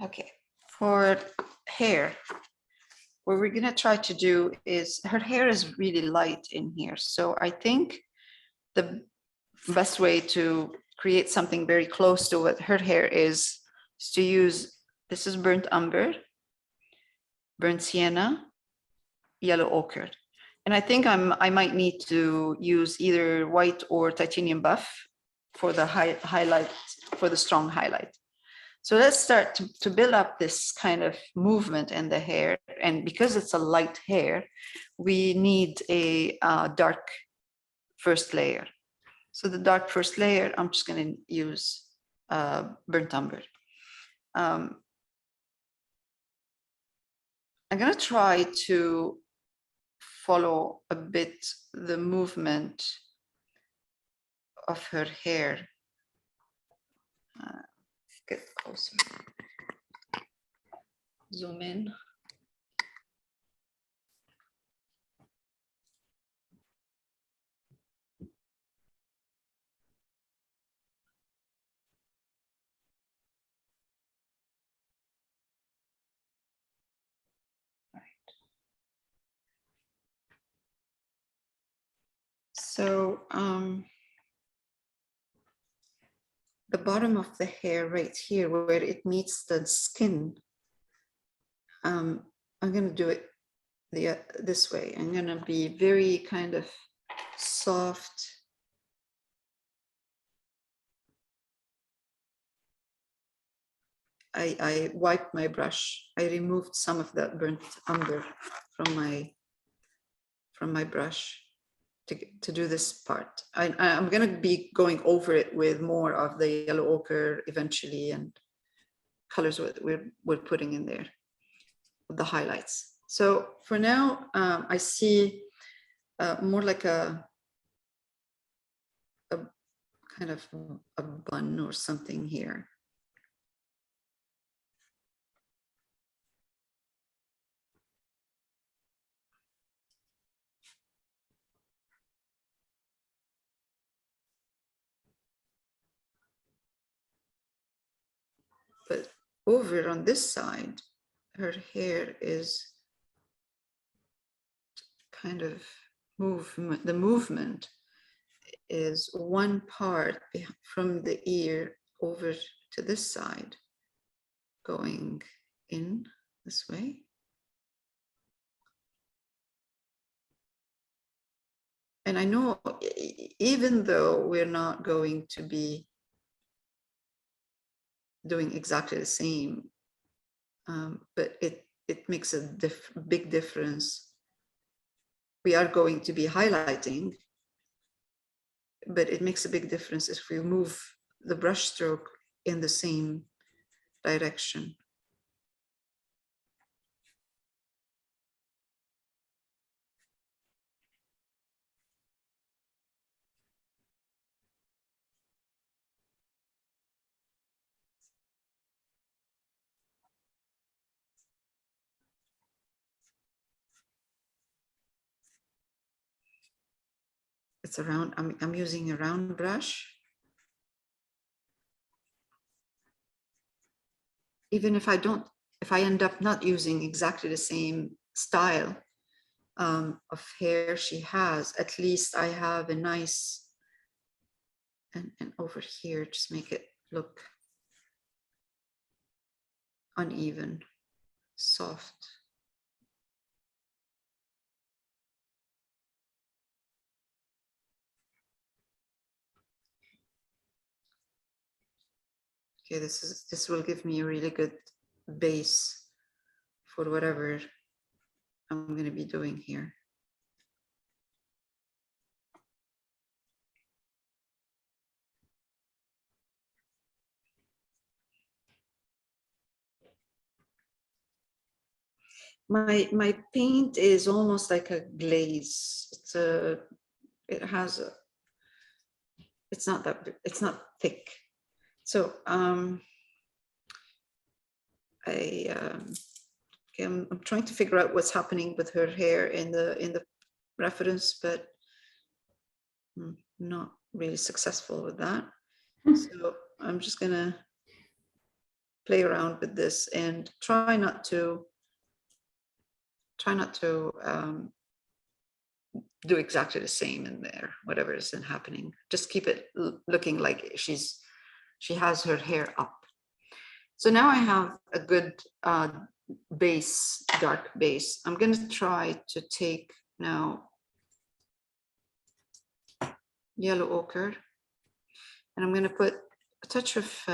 Okay, for hair, what we're gonna try to do is, her hair is really light in here. So I think the best way to create something very close to what her hair is to use, this is burnt umber, burnt sienna, yellow ochre. And I think I might need to use either white or titanium buff for the highlight, for the strong highlight. So let's start to build up this kind of movement in the hair. And because it's a light hair, we need a dark first layer. So the dark first layer, I'm just going to use burnt umber. I'm going to try to follow a bit the movement of her hair. Get closer. Zoom in. So the bottom of the hair right here where it meets the skin, I'm going to do it this way. I'm going to be very kind of soft. I wiped my brush. I removed some of that burnt umber from my brush to do this part. I'm going to be going over it with more of the yellow ochre eventually, and colors we're putting in there, the highlights. So for now, I see more like a kind of a bun or something here. But over on this side, her hair is kind of movement. The movement is one part from the ear over to this side, going in this way. And I know even though we're not going to be doing exactly the same, but it makes a big difference. We are going to be highlighting, but it makes a big difference if we move the brush stroke in the same direction. It's around, I'm using a round brush. Even if I end up not using exactly the same style of hair she has, at least I have a nice, and over here, just make it look uneven, soft. Okay, this will give me a really good base for whatever I'm going to be doing here. My paint is almost like a glaze. It's not thick. So okay, I'm trying to figure out what's happening with her hair in the reference, but I'm not really successful with that. So I'm just gonna play around with this and try not to do exactly the same in there, whatever is happening. Just keep it looking like she has her hair up. So now I have a good base, dark base. I'm going to try to take now yellow ochre, and I'm going to put a touch of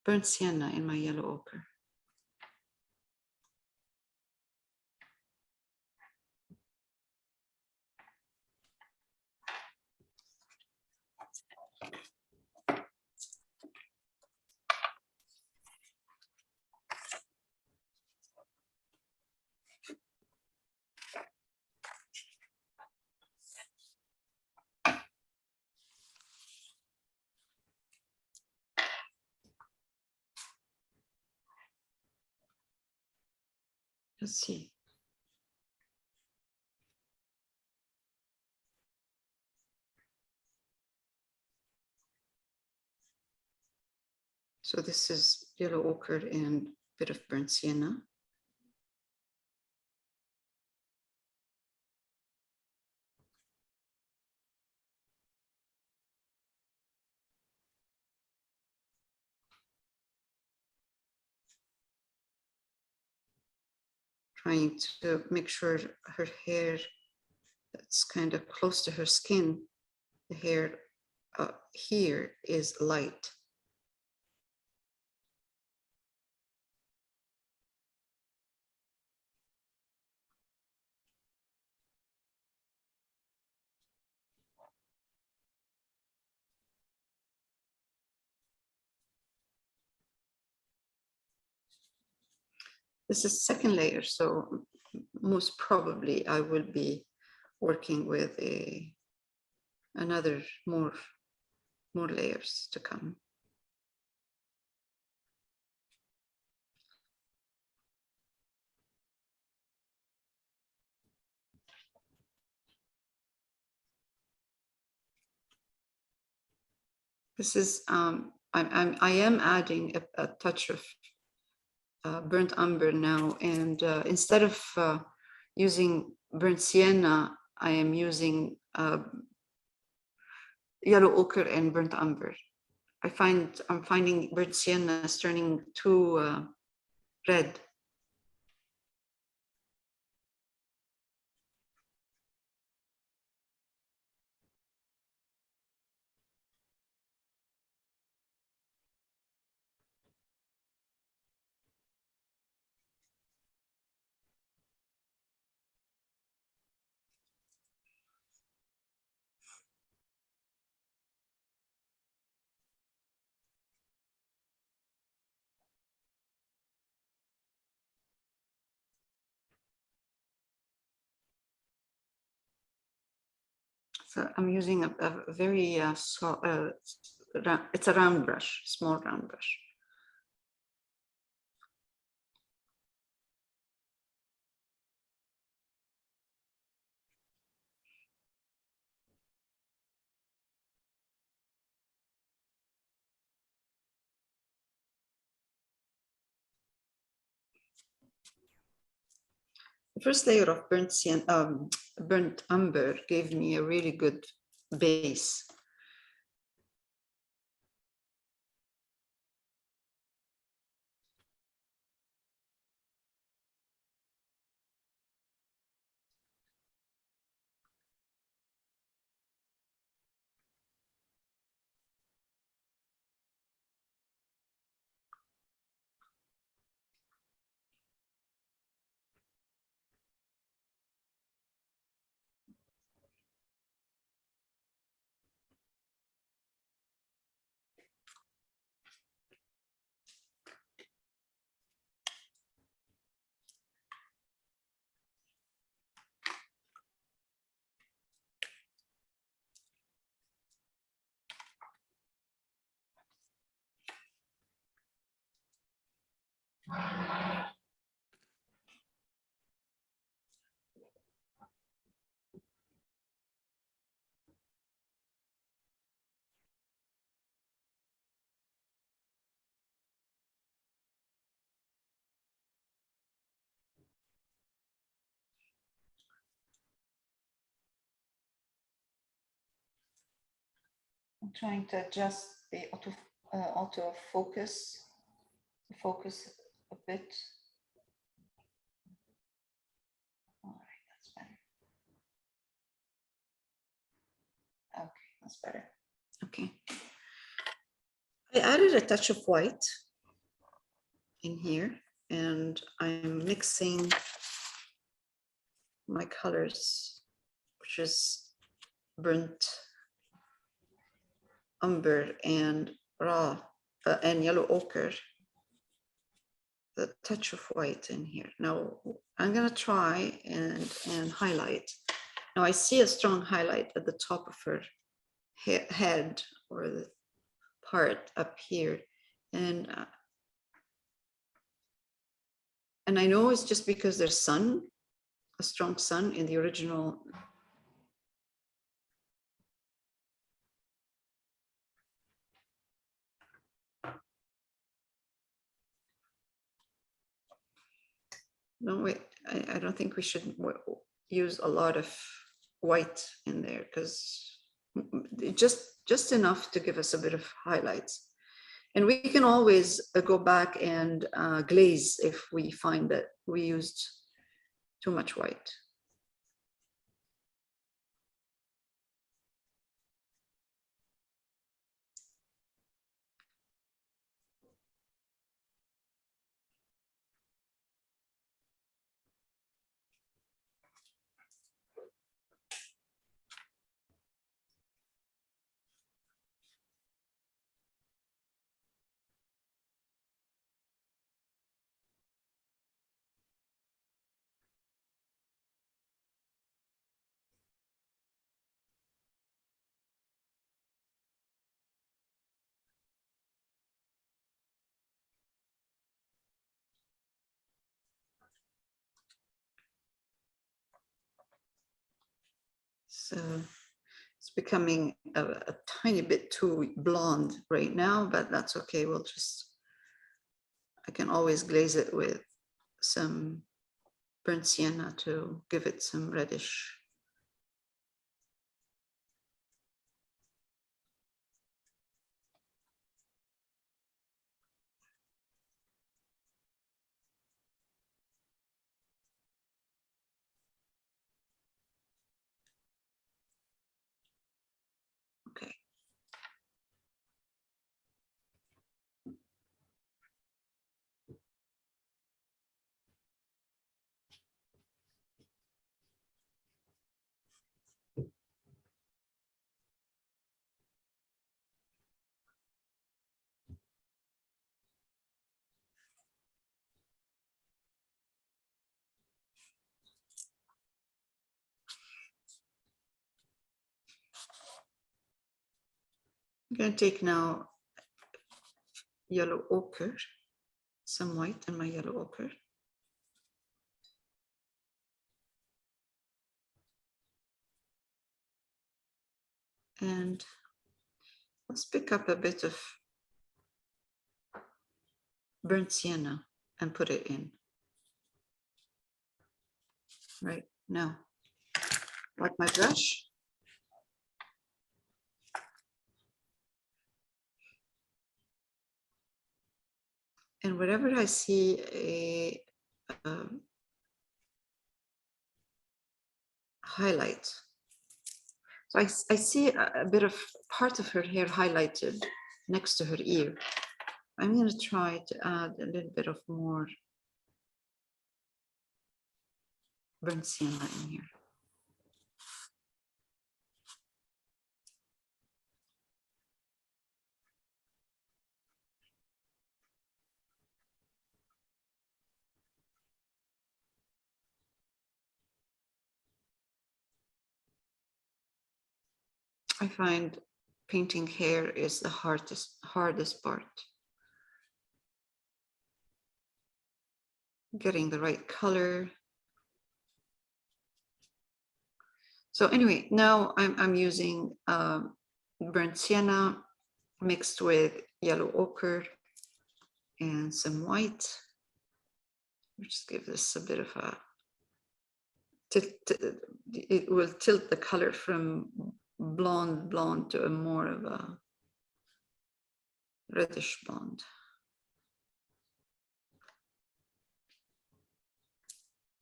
burnt sienna in my yellow ochre. Let's see. So this is yellow ochre and a bit of burnt sienna. Trying to make sure her hair that's kind of close to her skin, the hair here is light. This is second layer, so most probably I will be working with another more layers to come. This is I am adding a touch of burnt umber now, and instead of using burnt sienna, I am using yellow ochre and burnt umber. I'm finding burnt sienna is turning too red. So I'm using a very it's a round brush, small round brush. The first layer of burnt umber gave me a really good base. trying to adjust the auto focus a bit. All right, that's better. Okay, that's better. Okay. I added a touch of white in here, and I'm mixing my colors, which is burnt umber and raw and yellow ochre, the touch of white in here. Now I'm gonna try and highlight. Now I see a strong highlight at the top of her head, or the part up here, and I know it's just because there's sun, a strong sun in the original. No, wait, I don't think we should use a lot of white in there, because just enough to give us a bit of highlights. And we can always go back and glaze if we find that we used too much white. So it's becoming a tiny bit too blonde right now, but that's okay. We'll just, I can always glaze it with some burnt sienna to give it some reddish. Okay. I'm going to take now yellow ochre, some white in my yellow ochre. And let's pick up a bit of burnt sienna and put it in. Right now, like my brush. And wherever I see a highlight, so I see a bit of part of her hair highlighted next to her ear. I'm going to try to add a little bit of more burnt sienna in here. I find painting hair is the hardest part. Getting the right color. So anyway, now I'm using burnt sienna mixed with yellow ochre and some white, which gives us a bit of a it will tilt the color from blonde to a more of a reddish blonde.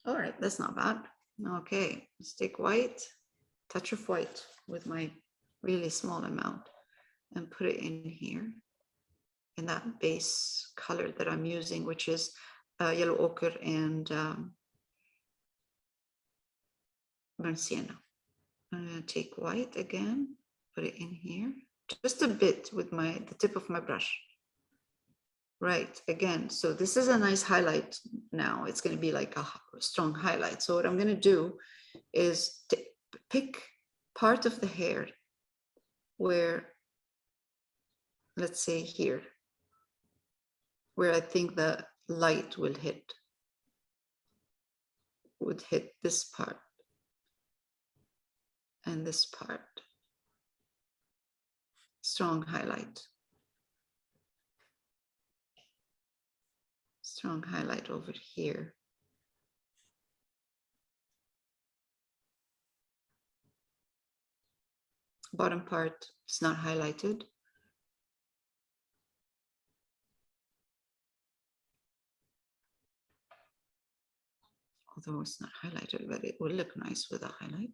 All right, that's not bad. Okay, let's take white, touch of white with my really small amount and put it in here in that base color that I'm using, which is yellow ochre and burnt sienna. I'm going to take white again, put it in here, just a bit with the tip of my brush. Right, again, so this is a nice highlight now. It's going to be like a strong highlight. So what I'm going to do is pick part of the hair where, let's say here, where I think the light would hit this part and this part. Strong highlight. Strong highlight over here. Bottom part is not highlighted. Although it's not highlighted, but it will look nice with a highlight.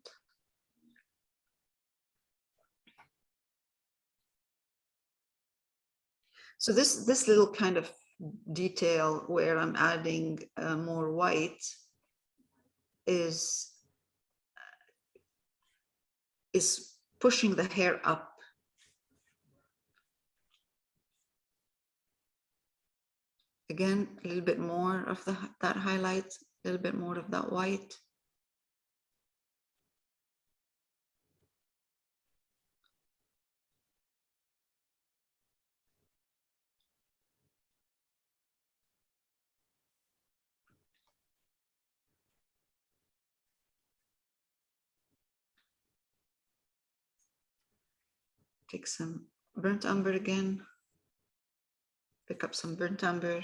So this little kind of detail where I'm adding more white is pushing the hair up. Again, a little bit more of that highlight, a little bit more of that white. Take some burnt umber again. Pick up some burnt umber,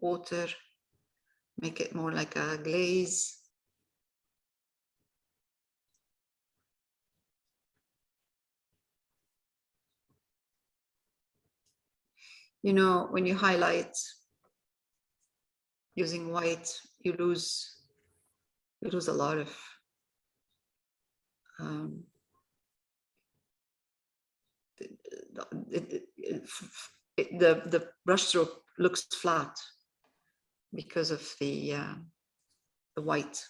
water, make it more like a glaze. You know, when you highlight using white, you lose a lot of the brush stroke looks flat because of the white.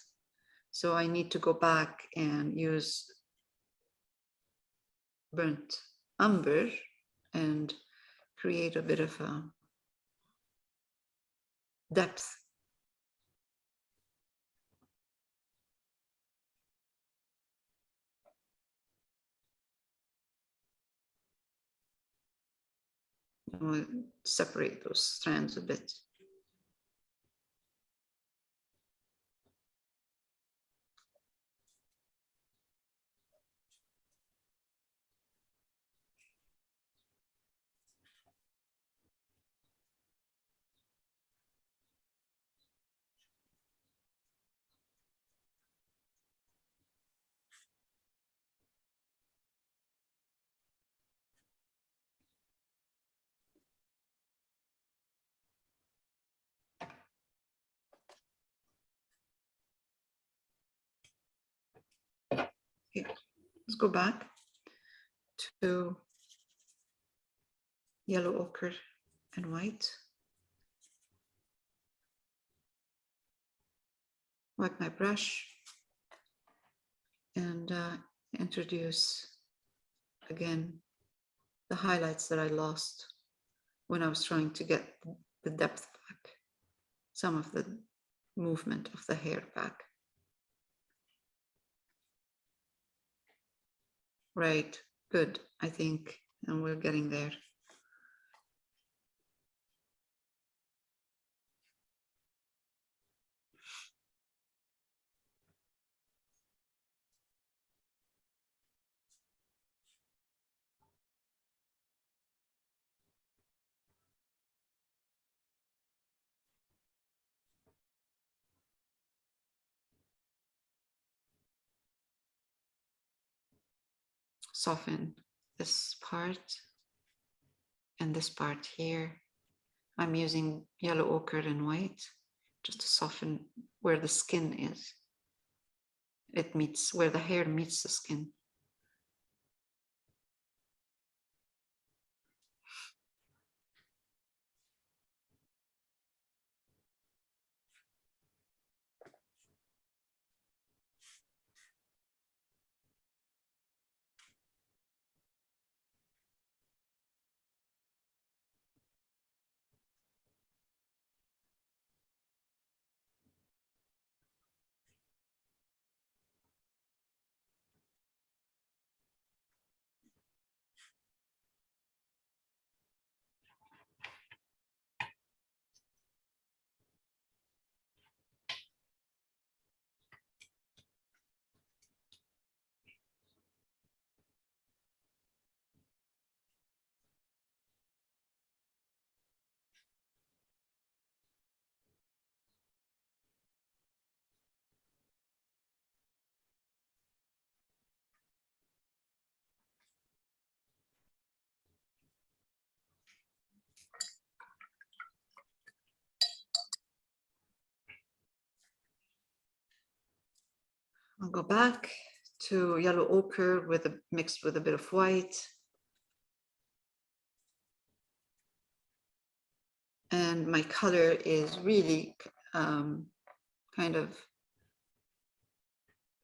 So I need to go back and use burnt umber and create a bit of a depth. We'll separate those strands a bit. Okay, let's go back to yellow ochre and white. Wipe my brush and introduce again the highlights that I lost when I was trying to get the depth back, some of the movement of the hair back. Right, good, I think, and we're getting there. soften this part and this part here. I'm using yellow ochre and white just to soften where the skin is. It meets where the hair meets the skin. I'll go back to yellow ochre with mixed with a bit of white. And my color is really kind of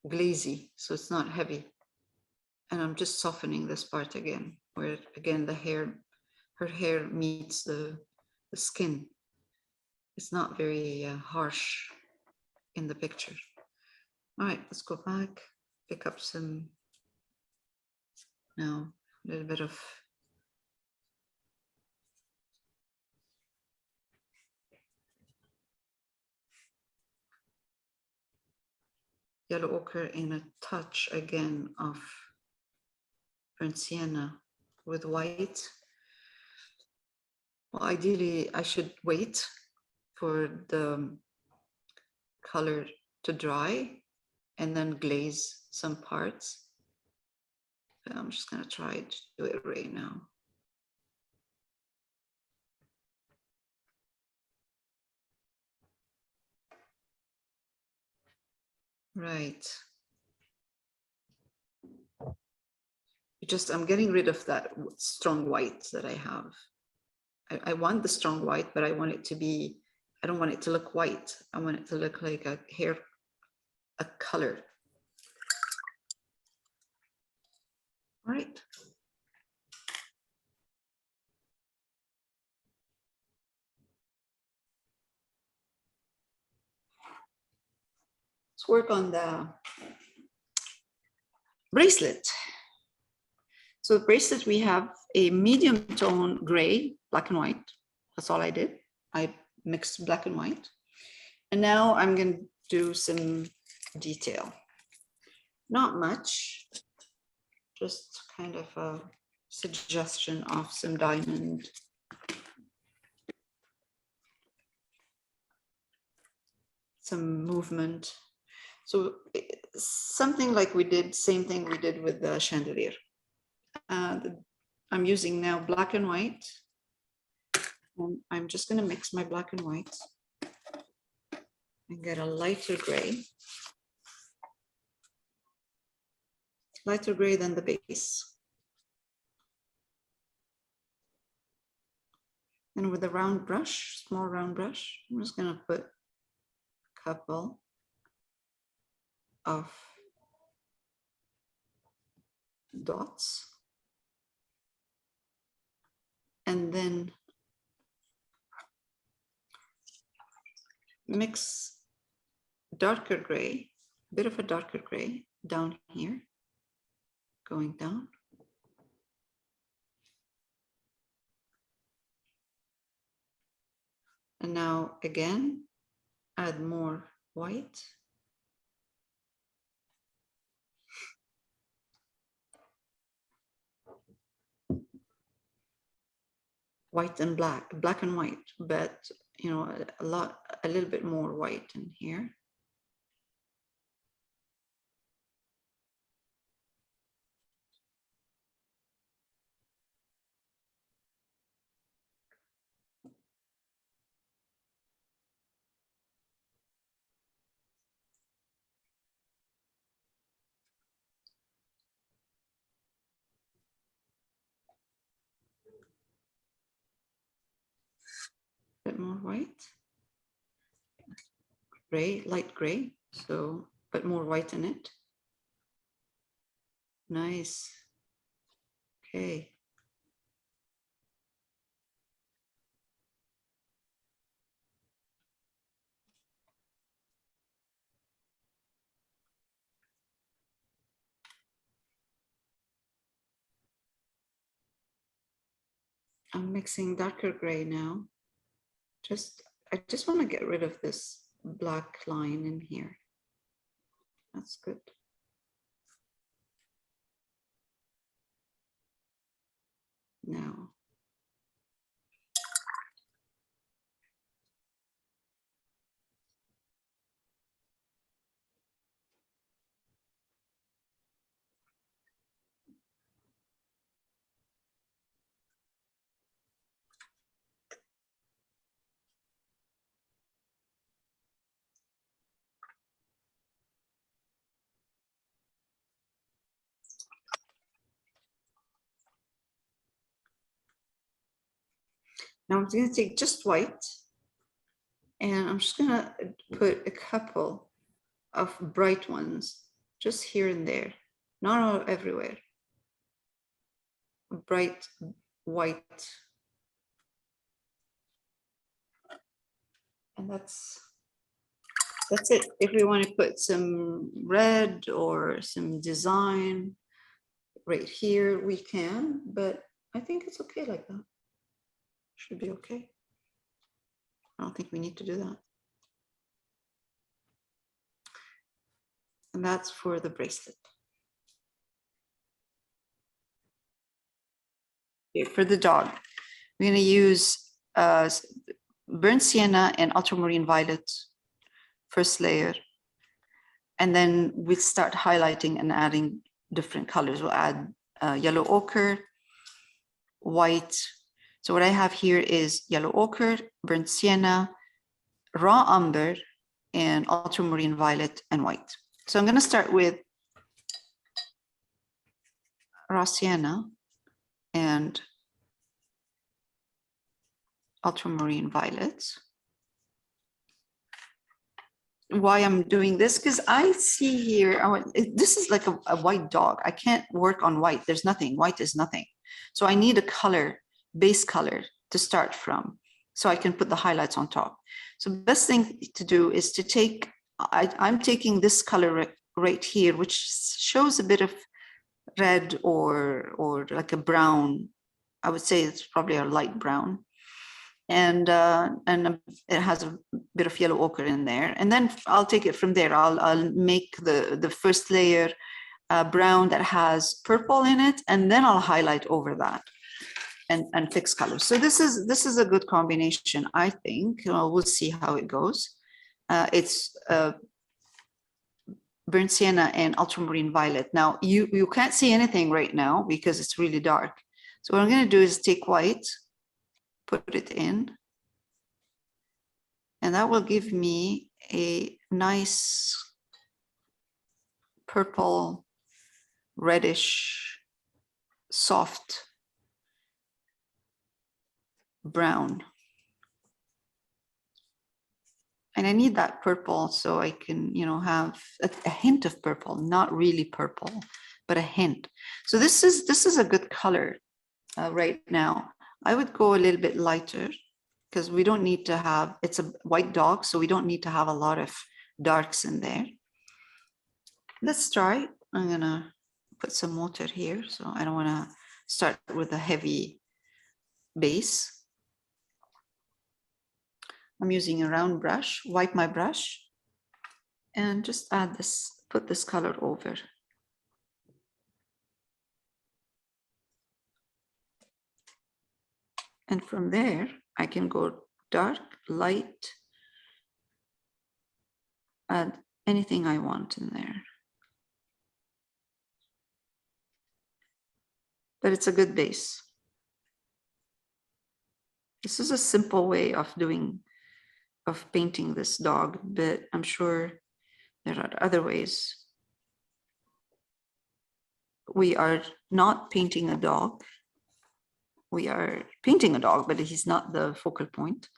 glazy, so it's not heavy. And I'm just softening this part again, where again her hair meets the skin. It's not very harsh in the picture. All right, let's go back, pick up some, now a little bit of yellow ochre and a touch again of burnt sienna with white. Well, ideally, I should wait for the color to dry and then glaze some parts. But I'm just going to try to do it right now. Right. I'm getting rid of that strong white that I have. I want the strong white, but I want it to be, I don't want it to look white. I want it to look like a color. All right. Let's work on the bracelet. So the bracelet, we have a medium tone gray, black and white. That's all I did. I mixed black and white. And now I'm going to do some detail. Not much, just kind of a suggestion of some diamond. Some movement. So something like we did, same thing we did with the chandelier. I'm using now black and white. And I'm just going to mix my black and white and get a lighter gray. Lighter gray than the base. And with a round brush, small round brush, I'm just going to put a couple of dots. And then mix darker gray, a bit of a darker gray down here, going down. And now again, add more white. White and black, black and white, but you know, a little bit more white in here. A bit more white. Gray, light gray, so but more white in it. Nice. Okay. I'm mixing darker gray now. I just want to get rid of this black line in here. That's good. Now. Now I'm going to take just white, and I'm just going to put a couple of bright ones just here and there, not all everywhere. Bright white. And that's it. If we want to put some red or some design right here, we can, but I think it's okay like that. Should be okay. I don't think we need to do that. And that's for the bracelet. Okay, for the dog, we're going to use burnt sienna and ultramarine violet first layer. And then we start highlighting and adding different colors. We'll add yellow ochre, white. So what I have here is yellow ochre, burnt sienna, raw umber, and ultramarine violet and white. So I'm going to start with raw sienna and ultramarine violet. Why I'm doing this, because I see here, this is like a white dog. I can't work on white. There's nothing. White is nothing. So I need a color, base color to start from, so I can put the highlights on top. So the best thing to do is to take, I'm taking this color right here, which shows a bit of red or like a brown. I would say it's probably a light brown. And it has a bit of yellow ochre in there. And then I'll take it from there. I'll make the first layer brown that has purple in it, and then I'll highlight over that and fix colors. So this is a good combination, I think. We'll see how it goes. It's burnt sienna and ultramarine violet. Now you can't see anything right now because it's really dark. So what I'm going to do is take white, put it in, and that will give me a nice purple, reddish, soft brown. And I need that purple so I can, have a hint of purple, not really purple, but a hint. So this is a good color right now. I would go a little bit lighter because we don't need to have, it's a white dog, so we don't need to have a lot of darks in there. Let's try. I'm gonna put some water here, so I don't want to start with a heavy base. I'm using a round brush, wipe my brush, and just add this, put this color over. And from there, I can go dark, light, add anything I want in there. But it's a good base. This is a simple way of painting this dog, but I'm sure there are other ways. We are not painting a dog. We are painting a dog, but he's not the focal point.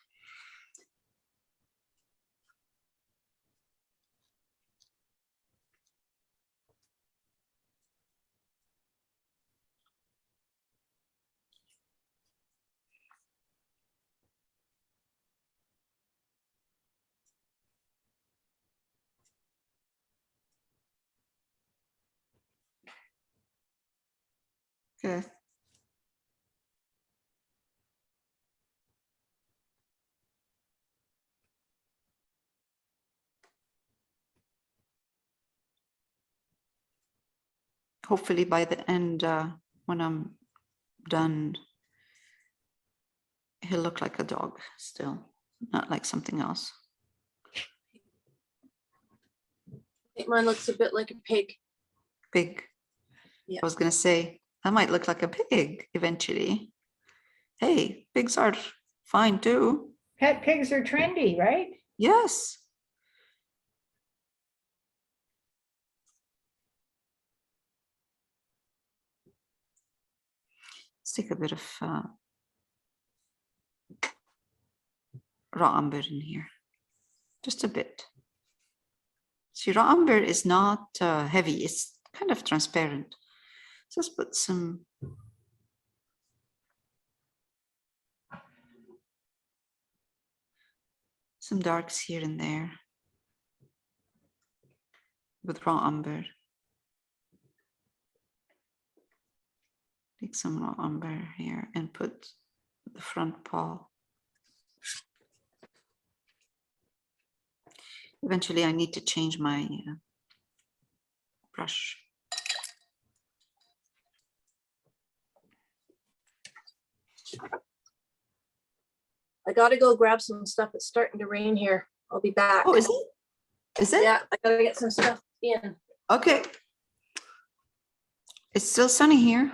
Okay. Hopefully by the end, when I'm done, he'll look like a dog still, not like something else. I think mine looks a bit like a pig. Pig. Yeah. I was gonna say, I might look like a pig eventually. Hey, pigs are fine too. Pet pigs are trendy, right? Yes. Let's take a bit of raw umber in here. Just a bit. See, raw umber is not heavy. It's kind of transparent. Just put some darks here and there with raw umber. Take some raw umber here and put the front paw. Eventually, I need to change my brush. I gotta go grab some stuff. It's starting to rain here. I'll be back. Oh, is it? Is it? Yeah, I gotta get some stuff in. Okay. It's still sunny here.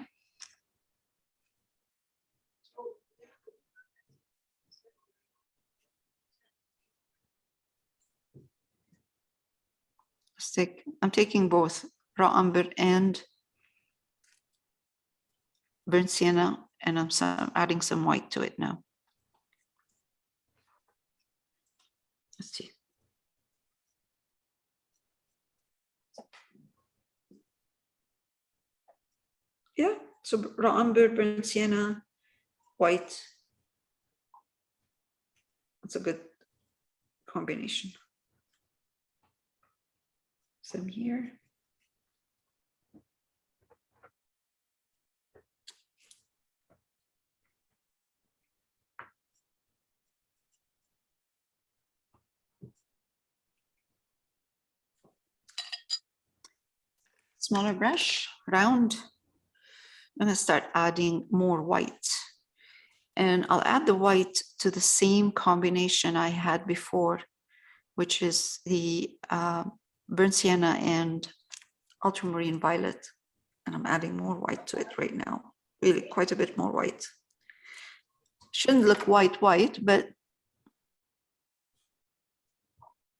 I'm taking both raw umber and burnt sienna, and I'm adding some white to it now. Let's see. Yeah, so raw umber, burnt sienna, white. That's a good combination. Some here. Smaller brush, round. I'm gonna start adding more white. And I'll add the white to the same combination I had before, which is the burnt sienna and ultramarine violet. And I'm adding more white to it right now. Really quite a bit more white. Shouldn't look white, but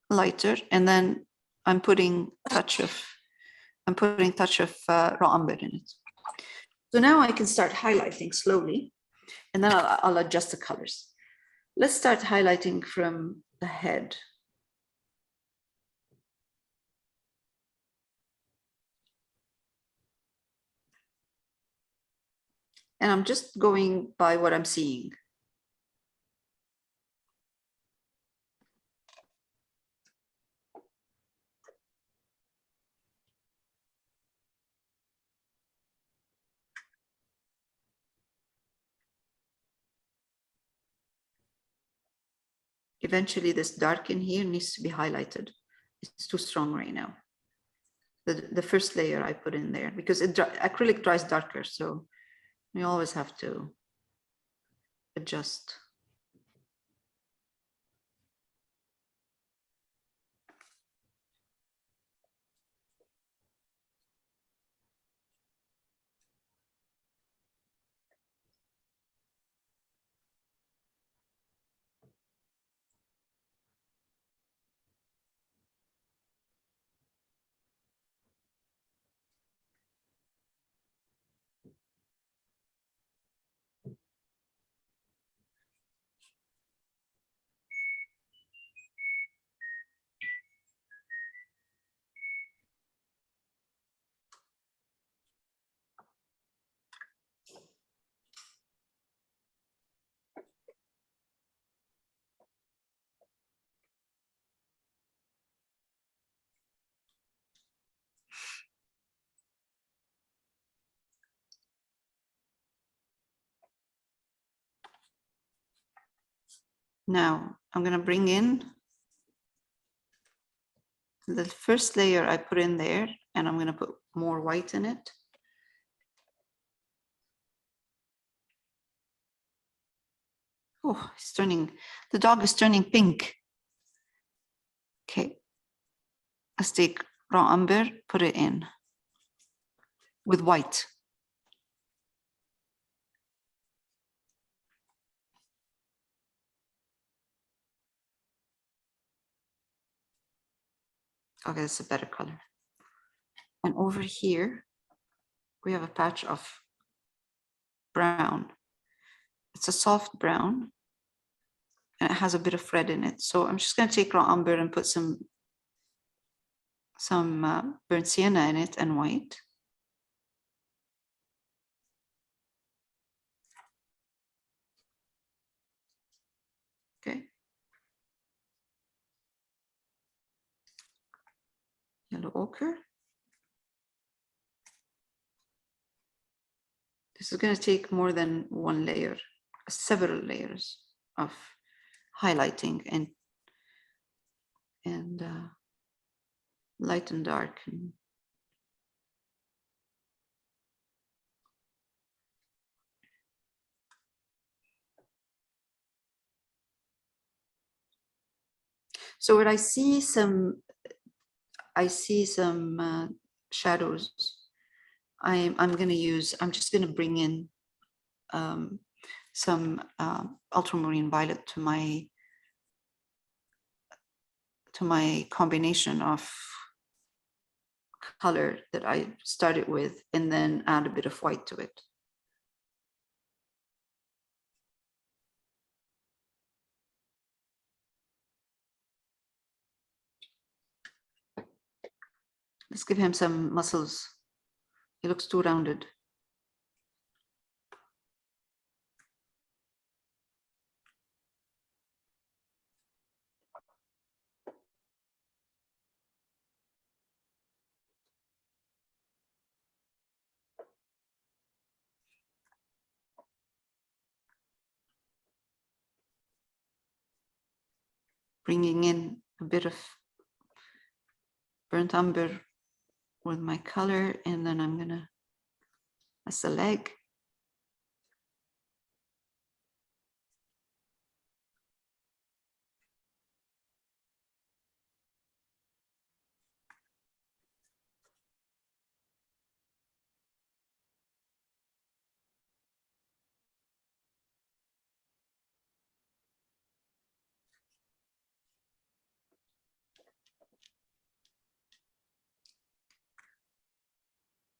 lighter. And then I'm putting touch of raw umber in it. So now I can start highlighting slowly, and then I'll adjust the colors. Let's start highlighting from the head. And I'm just going by what I'm seeing. Eventually this dark in here needs to be highlighted. It's too strong right now. The first layer I put in there, because acrylic dries darker, so we always have to adjust. Now I'm going to bring in the first layer I put in there, and I'm going to put more white in it. Oh, it's turning, the dog is turning pink. Okay. Let's take raw umber, put it in with white. Okay, it's a better color. And over here, we have a patch of brown. It's a soft brown, and it has a bit of red in it. So I'm just going to take raw umber and put some burnt sienna in it and white. Okay. Yellow ochre. This is going to take more than one layer, several layers of highlighting and light and dark. So what I see some shadows. I'm just going to bring in some ultramarine violet to my combination of color that I started with, and then add a bit of white to it. Let's give him some muscles. He looks too rounded. Bringing in a bit of burnt umber with my color, and then that's the leg.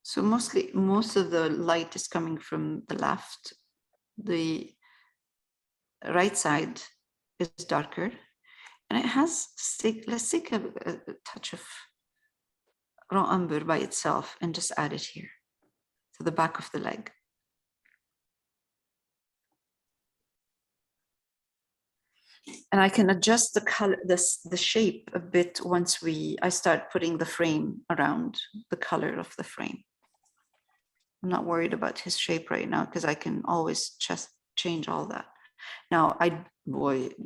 So most of the light is coming from the left. The right side is darker, and it has, let's take a touch of raw umber by itself and just add it here to the back of the leg. And I can adjust the color, the shape a bit once I start putting the frame around the color of the frame. I'm not worried about his shape right now because I can always just change all that. Now,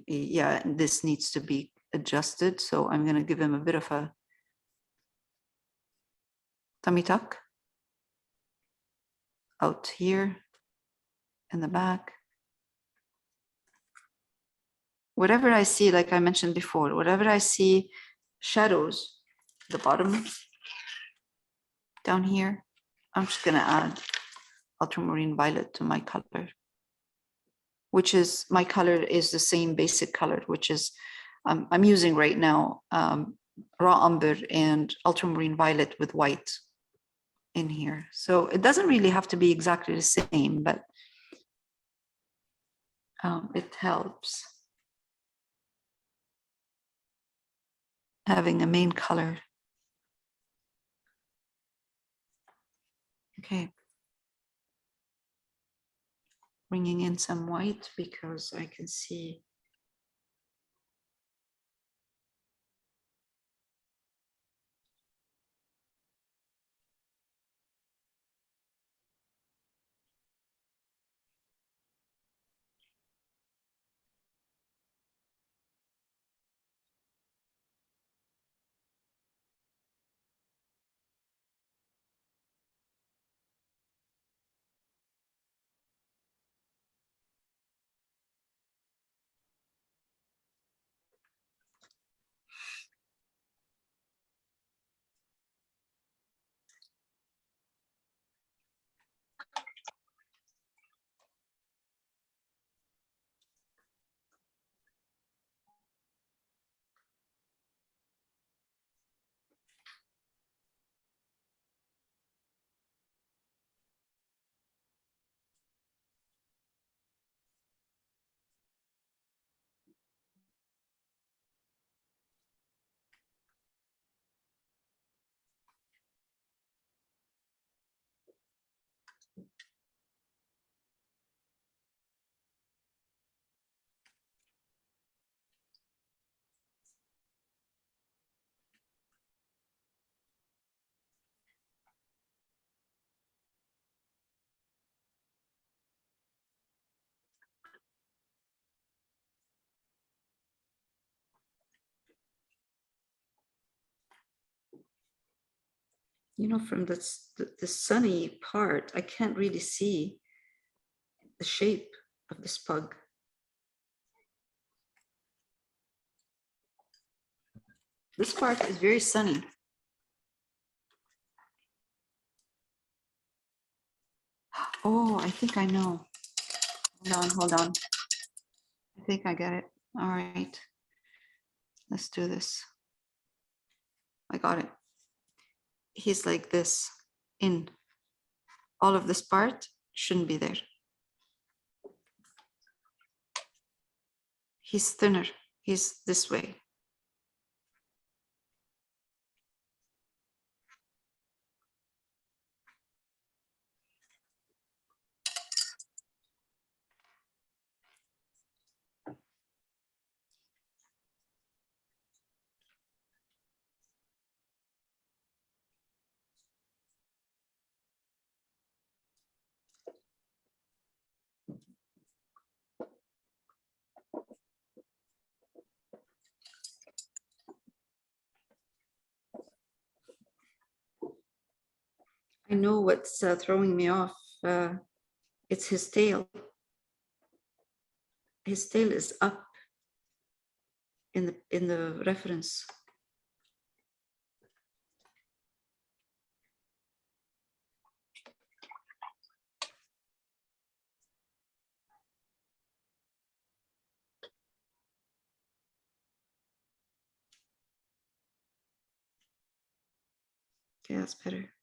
yeah, this needs to be adjusted. So I'm going to give him a bit of a tummy tuck out here in the back. Whatever I see, like I mentioned before, whatever I see shadows, the bottom down here, I'm just going to add ultramarine violet to my color, which is, my color is the same basic color, which is, I'm using right now raw umber and ultramarine violet with white in here. So it doesn't really have to be exactly the same, but it helps having a main color. Okay. Bringing in some white because I can see You know, from the sunny part, I can't really see the shape of this pug. This part is very sunny. Oh, I think I know. Hold on. I think I get it. All right. Let's do this. I got it. He's like this in. All of this part shouldn't be there. He's thinner. He's this way. I know what's throwing me off. It's his tail. His tail is up in the reference. Okay, that's better.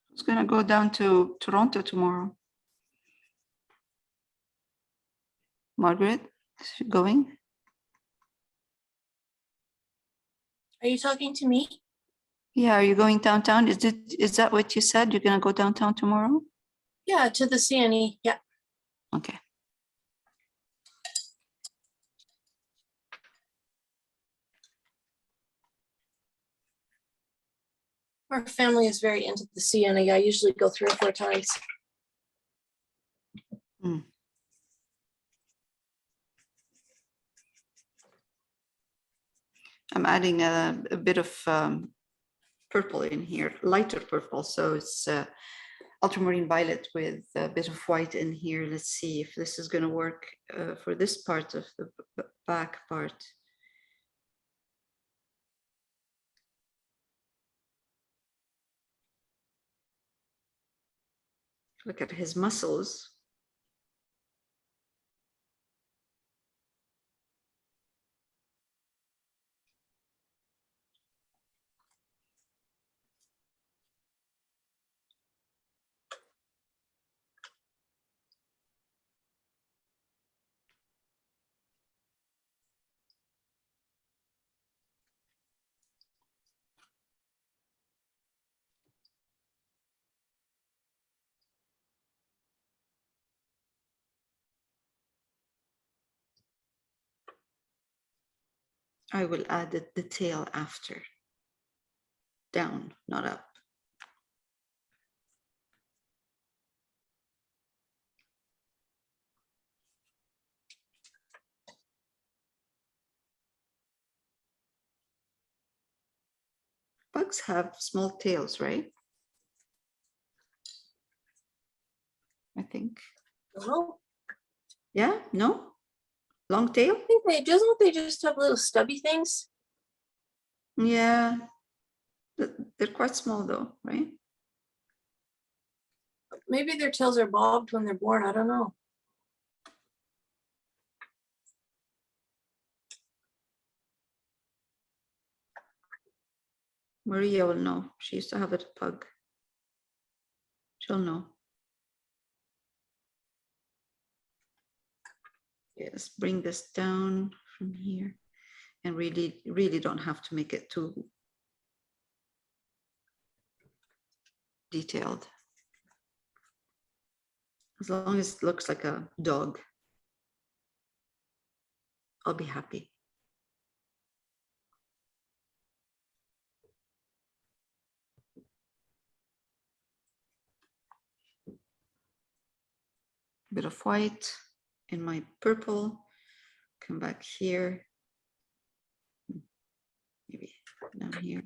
Who's gonna go down to Toronto tomorrow? Margaret, is she going? Are you talking to me? Yeah, are you going downtown? Is that what you said? You're gonna go downtown tomorrow? Yeah, to the CNE. Yeah. Okay. Our family is very into the CNE. I usually go 3 or 4 times. I'm adding a bit of purple in here, lighter purple. So it's ultramarine violet with a bit of white in here. Let's see if this is going to work for this part of the back part. Look at his muscles. I will add the tail after. Down, not up. Bugs have small tails, right? I think. Oh, Yeah, no? Long tail? I think don't they just have little stubby things? Yeah. They're quite small though, right? Maybe their tails are bobbed when they're born. I don't know. Maria will know. She used to have a pug. She'll know. Yes, bring this down from here. And really don't have to make it too. detailed. As long as it looks like a dog, I'll be happy. Bit of white in my purple. Come back here. Maybe down here.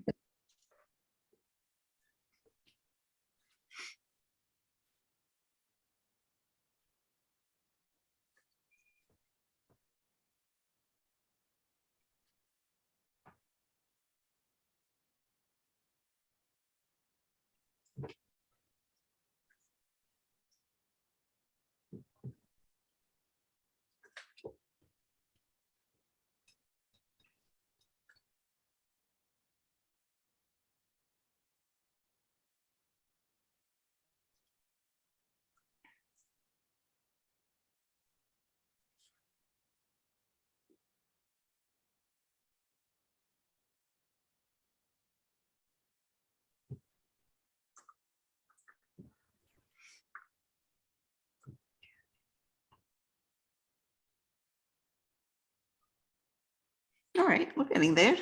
All right, we're getting there.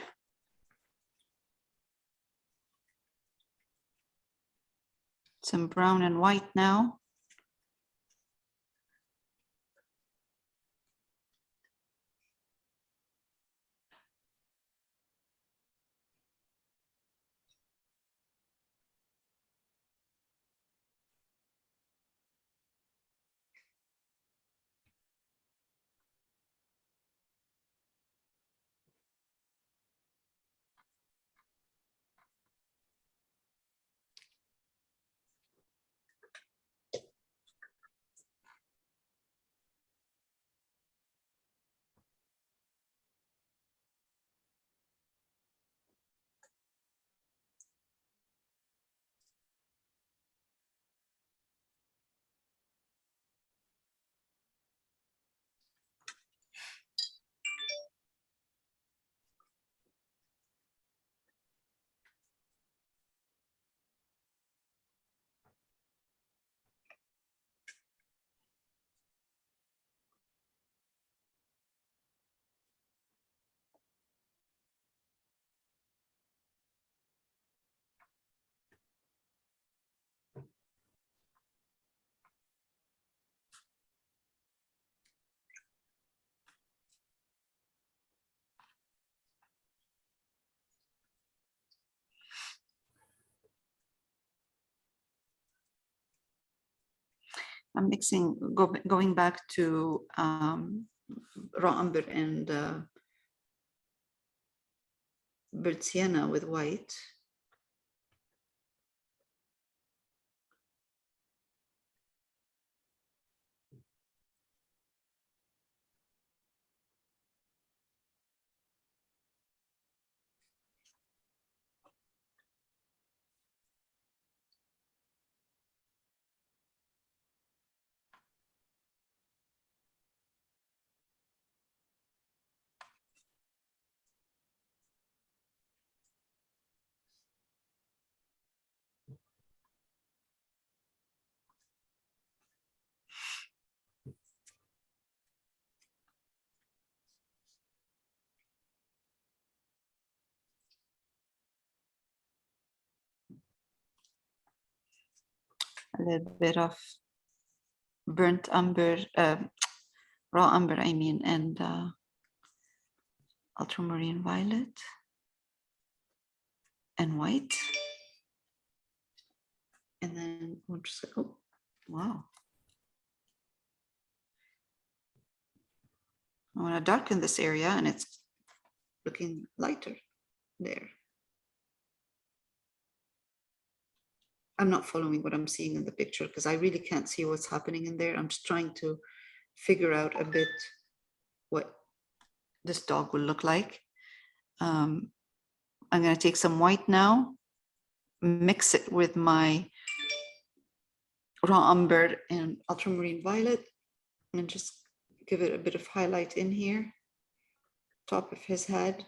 Some brown and white now. I'm mixing, going back to raw umber and burnt sienna with white. A little bit of burnt umber, raw umber, I mean, and ultramarine violet and white. And then we'll just, oh, wow. I want to darken this area and it's looking lighter there. I'm not following what I'm seeing in the picture because I really can't see what's happening in there. I'm just trying to figure out a bit what this dog will look like. I'm going to take some white now, mix it with my raw umber and ultramarine violet, and just give it a bit of highlight in here, top of his head.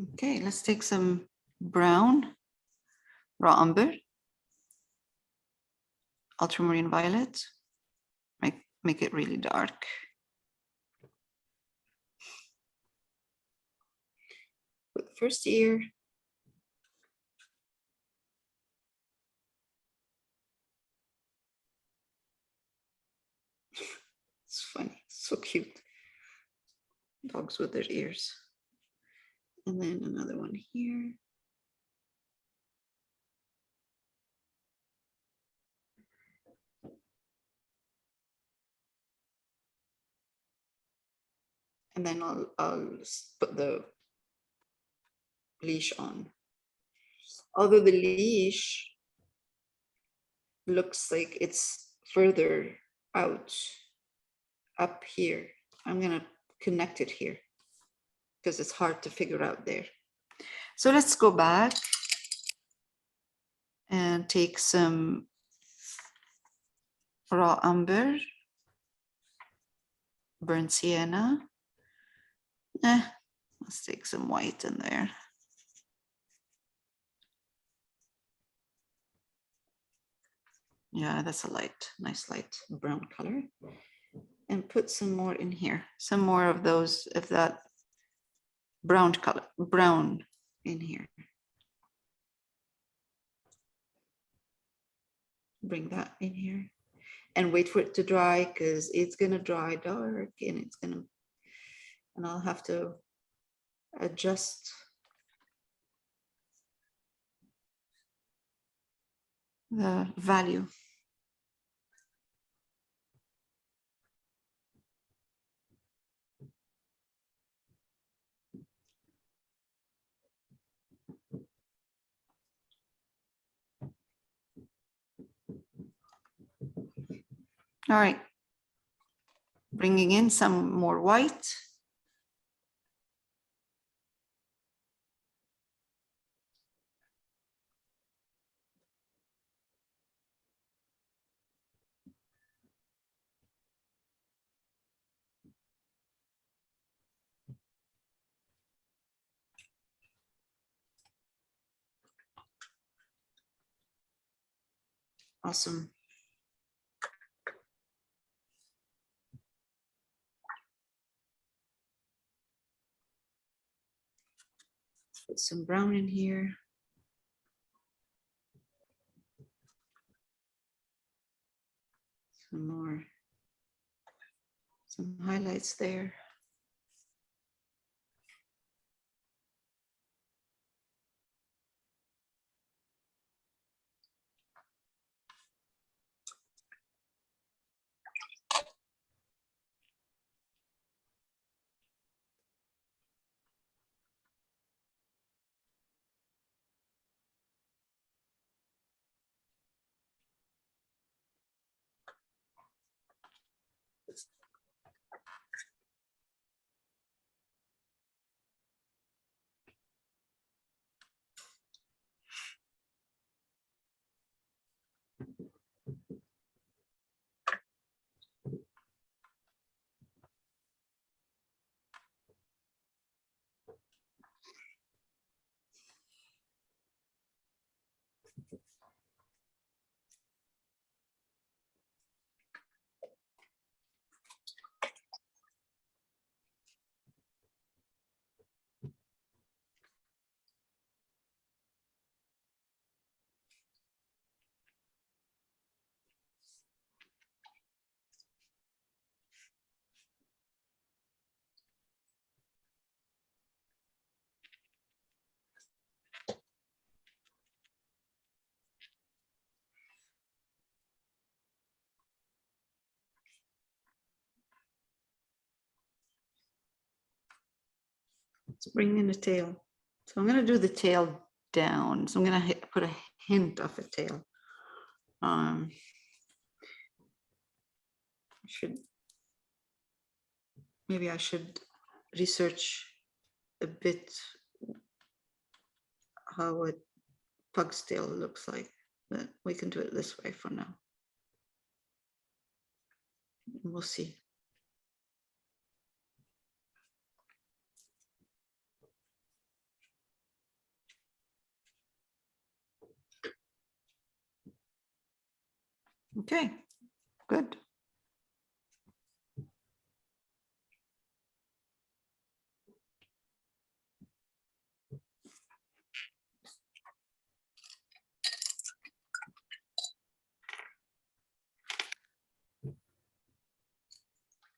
Okay, let's take some brown, raw umber, ultramarine violet, make it really dark. Put the first ear. It's funny, so cute. Dogs with their ears. And then another one here. And then I'll put the leash on. Although the leash looks like it's further out up here, I'm gonna connect it here because it's hard to figure out there. So let's go back and take some raw umber, burnt sienna. Let's take some white in there. Yeah, that's a nice light brown color. And put some more in here. Some more of those, of that brown color, brown in here. Bring that in here. And wait for it to dry because it's gonna dry dark and I'll have to adjust the value. All right. Bringing in some more white. Awesome. Let's put some brown in here. Some highlights there. Let's bring in the tail. So I'm going to do the tail down. So I'm going to put a hint of a tail. Maybe I should research a bit how a pug's tail looks like, but we can do it this way for now. We'll see. Okay, good.